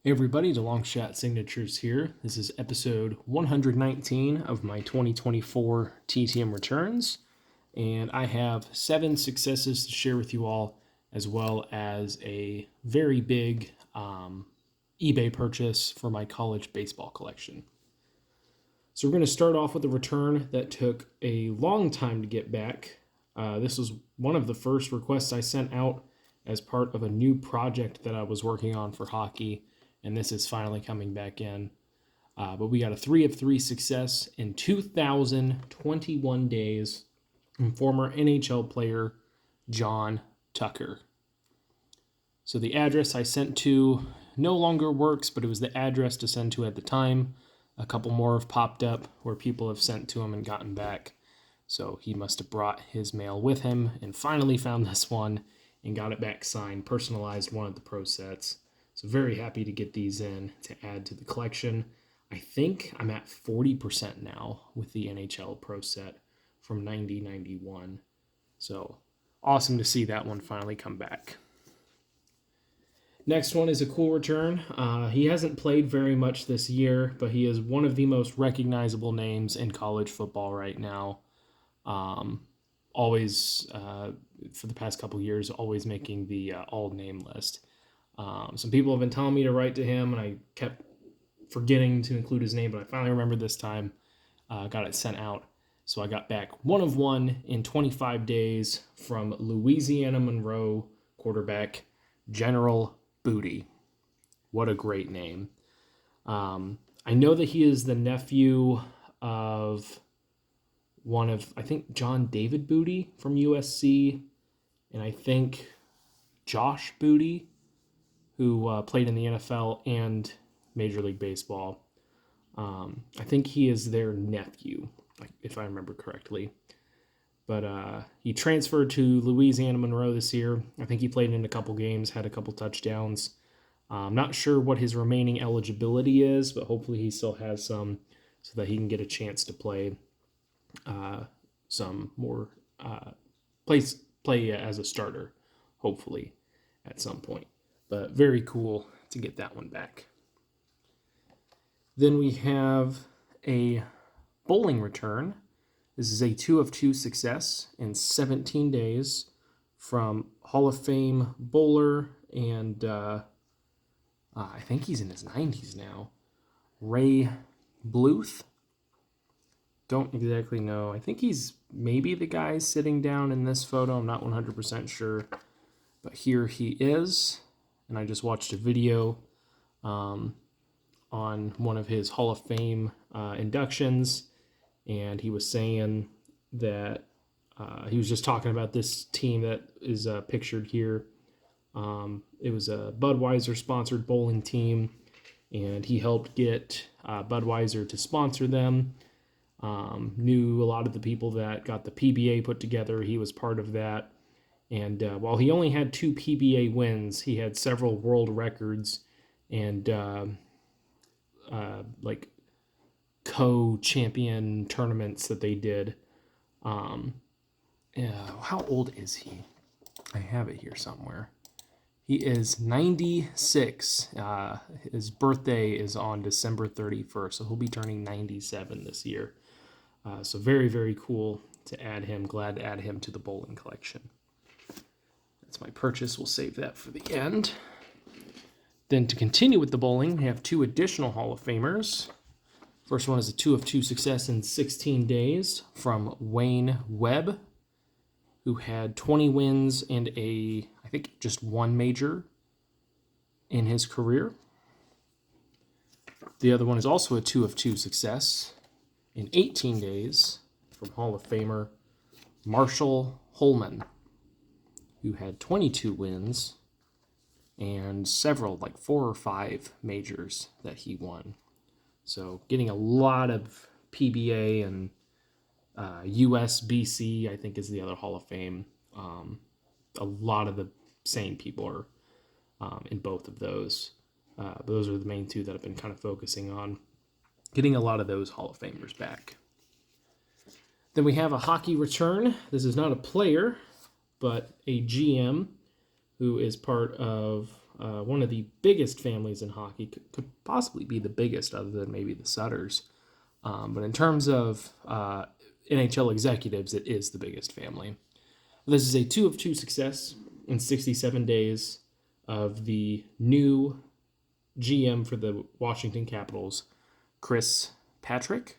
Hey everybody, to Long Shot Signatures here. This is episode 119 of my 2024 TTM returns, and I have 7 successes to share with you all, as well as a very big eBay purchase for my college baseball collection. So we're going to start off with a return that took a long time to get back. This was one of the first requests I sent out as part of a new project that I was working on for hockey, and this is finally coming back in. But we got a 3 of 3 success in 2,021 days from former NHL player John Tucker. So the address I sent to no longer works, but it was the address to send to at the time. A couple more have popped up where people have sent to him and gotten back. So he must have brought his mail with him and finally found this one and got it back signed, personalized one of the pro sets. So very happy to get these in to add to the collection. I think I'm at 40% now with the NHL Pro set from 90-91. So awesome to see that one finally come back. Next one is a cool return. He hasn't played very much this year, but he is one of the most recognizable names in college football right now. Always, for the past couple years, always making the all-name list. Some people have been telling me to write to him, and I kept forgetting to include his name, but I finally remembered this time. Got it sent out. So I got back 1 of 1 in 25 days from Louisiana Monroe quarterback General Booty. What a great name. I know that he is the nephew of one of, I think, John David Booty from USC, and I think Josh Booty, who played in the NFL and Major League Baseball. I think he is their nephew, if I remember correctly. But he transferred to Louisiana Monroe this year. I think he played in a couple games, had a couple touchdowns. I'm not sure what his remaining eligibility is, but hopefully he still has some so that he can get a chance to play some more, play as a starter, hopefully, at some point. But very cool to get that one back. Then we have a bowling return. This is a 2 of 2 success in 17 days from Hall of Fame bowler and I think he's in his 90s now, Ray Bluth. Don't exactly know. I think he's maybe the guy sitting down in this photo. I'm not 100% sure. But here he is. And I just watched a video on one of his Hall of Fame inductions, and he was saying that he was just talking about this team that is pictured here. It was a Budweiser-sponsored bowling team, and he helped get Budweiser to sponsor them. Knew a lot of the people that got the PBA put together. He was part of that. And while he only had 2 PBA wins, he had several world records and like co-champion tournaments that they did. How old is he? I have it here somewhere. He is 96. His birthday is on December 31st, so he'll be turning 97 this year. So very, very cool to add him. Glad to add him to the bowling collection. That's my purchase. We'll save that for the end. Then to continue with the bowling, we have 2 additional Hall of Famers. First one is a 2 of 2 success in 16 days from Wayne Webb, who had 20 wins and I think just 1 major in his career. The other one is also a 2 of 2 success in 18 days from Hall of Famer Marshall Holman, who had 22 wins and several, like 4 or 5 majors that he won. So getting a lot of PBA and USBC, I think, is the other Hall of Fame. A lot of the same people are in both of those. But those are the main 2 that I've been kind of focusing on. Getting a lot of those Hall of Famers back. Then we have a hockey return. This is not a player, but a GM who is part of one of the biggest families in hockey, could possibly be the biggest other than maybe the Sutters. But in terms of NHL executives, it is the biggest family. This is a 2 of 2 success in 67 days of the new GM for the Washington Capitals, Chris Patrick,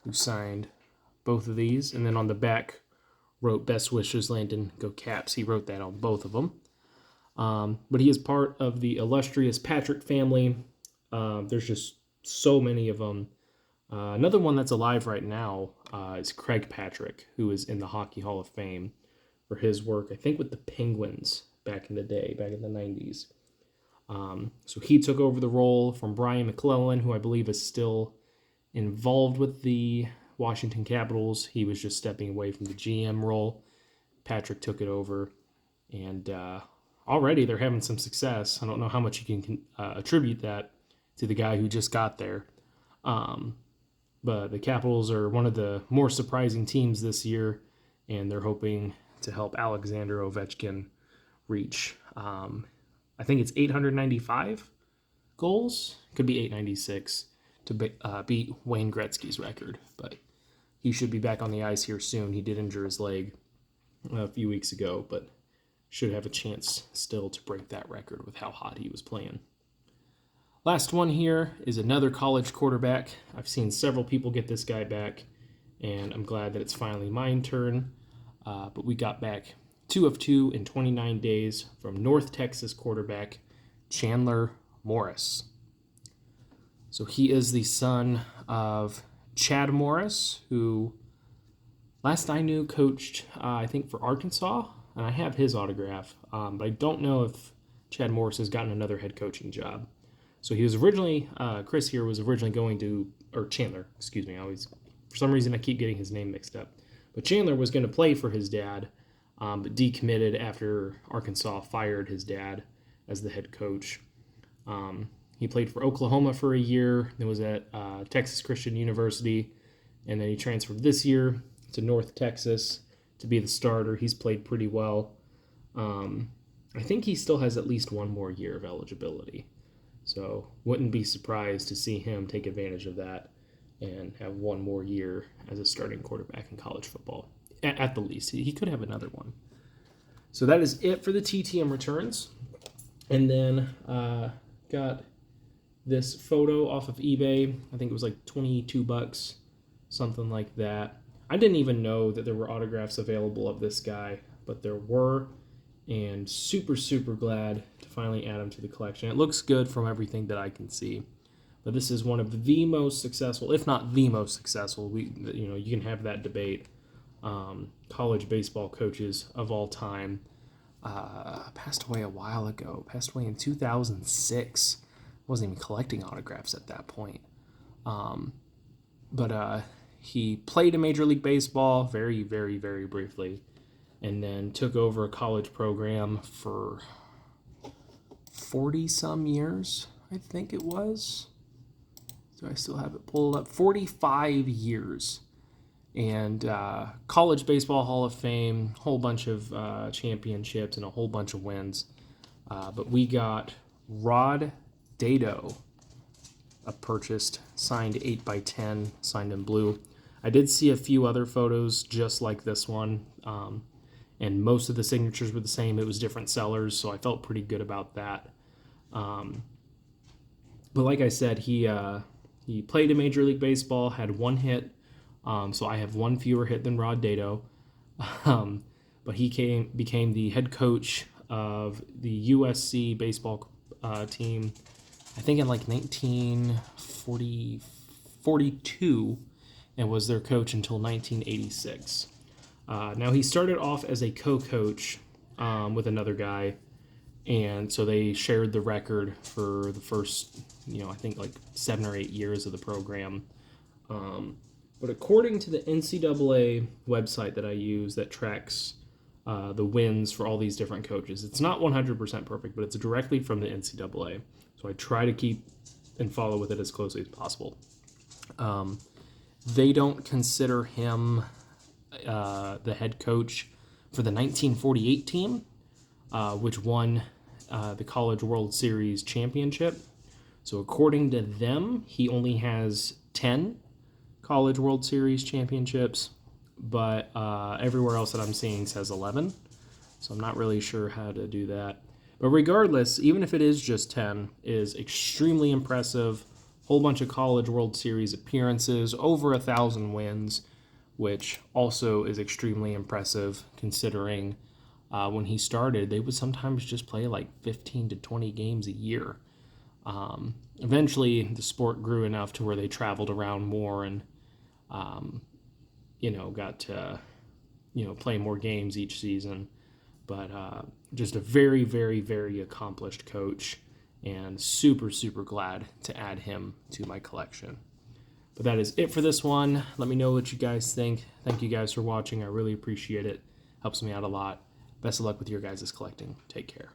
who signed both of these. And then on the back wrote "Best wishes, Landon, go Caps." He wrote that on both of them. But he is part of the illustrious Patrick family. There's just so many of them. Another one that's alive right now is Craig Patrick, who is in the Hockey Hall of Fame for his work, I think, with the Penguins back in the day, back in the 90s. So he took over the role from Brian McClellan, who I believe is still involved with the Washington Capitals. He was just stepping away from the GM role. Patrick took it over, and already they're having some success. I don't know how much you can attribute that to the guy who just got there. But the Capitals are one of the more surprising teams this year, and they're hoping to help Alexander Ovechkin reach, I think it's 895 goals. Could be 896 to beat Wayne Gretzky's record, but he should be back on the ice here soon. He did injure his leg a few weeks ago, but should have a chance still to break that record with how hot he was playing. Last one here is another college quarterback. I've seen several people get this guy back, and I'm glad that it's finally my turn. But we got back 2 of 2 in 29 days from North Texas quarterback Chandler Morris. So he is the son of Chad Morris, who last I knew coached, I think, for Arkansas, and I have his autograph, but I don't know if Chad Morris has gotten another head coaching job. So he was originally, Chris here was originally going to, or Chandler, excuse me, for some reason I keep getting his name mixed up. But Chandler was going to play for his dad, but decommitted after Arkansas fired his dad as the head coach. He played for Oklahoma for a year, then was at Texas Christian University, and then he transferred this year to North Texas to be the starter. He's played pretty well. I think he still has at least one more year of eligibility. So wouldn't be surprised to see him take advantage of that and have one more year as a starting quarterback in college football. At the least. He could have another one. So that is it for the TTM returns. And then got this photo off of eBay. I think it was like $22, something like that. I didn't even know that there were autographs available of this guy, but there were, and super, super glad to finally add him to the collection. It looks good from everything that I can see. But this is one of the most successful, if not the most successful, you can have that debate, college baseball coaches of all time. Passed away a while ago. Passed away in 2006. Wasn't even collecting autographs at that point. But he played in Major League Baseball very, very, very briefly, and then took over a college program for 40-some years, I think it was. Do I still have it pulled up? 45 years. And College Baseball Hall of Fame, whole bunch of championships and a whole bunch of wins. But we got Rod Dado, purchased, signed 8x10, signed in blue. I did see a few other photos just like this one, and most of the signatures were the same. It was different sellers, so I felt pretty good about that. But like I said, he played in Major League Baseball, had one hit, so I have one fewer hit than Rod Dado. But he became the head coach of the USC baseball team, I think in like 1942, and was their coach until 1986. Now he started off as a co-coach with another guy, and so they shared the record for the first, I think like 7 or 8 years of the program. But according to the NCAA website that I use that tracks the wins for all these different coaches, it's not 100% perfect, but it's directly from the NCAA. So I try to keep and follow with it as closely as possible. They don't consider him the head coach for the 1948 team, which won the College World Series championship. So according to them, he only has 10 College World Series championships, but everywhere else that I'm seeing says 11. So I'm not really sure how to do that. But regardless, even if it is just 10, is extremely impressive. Whole bunch of College World Series appearances, over 1,000 wins, which also is extremely impressive considering when he started, they would sometimes just play like 15 to 20 games a year. Eventually, the sport grew enough to where they traveled around more and, got to, play more games each season. But just a very, very, very accomplished coach, and super, super glad to add him to my collection. But that is it for this one. Let me know what you guys think. Thank you guys for watching. I really appreciate it. Helps me out a lot. Best of luck with your guys' collecting. Take care.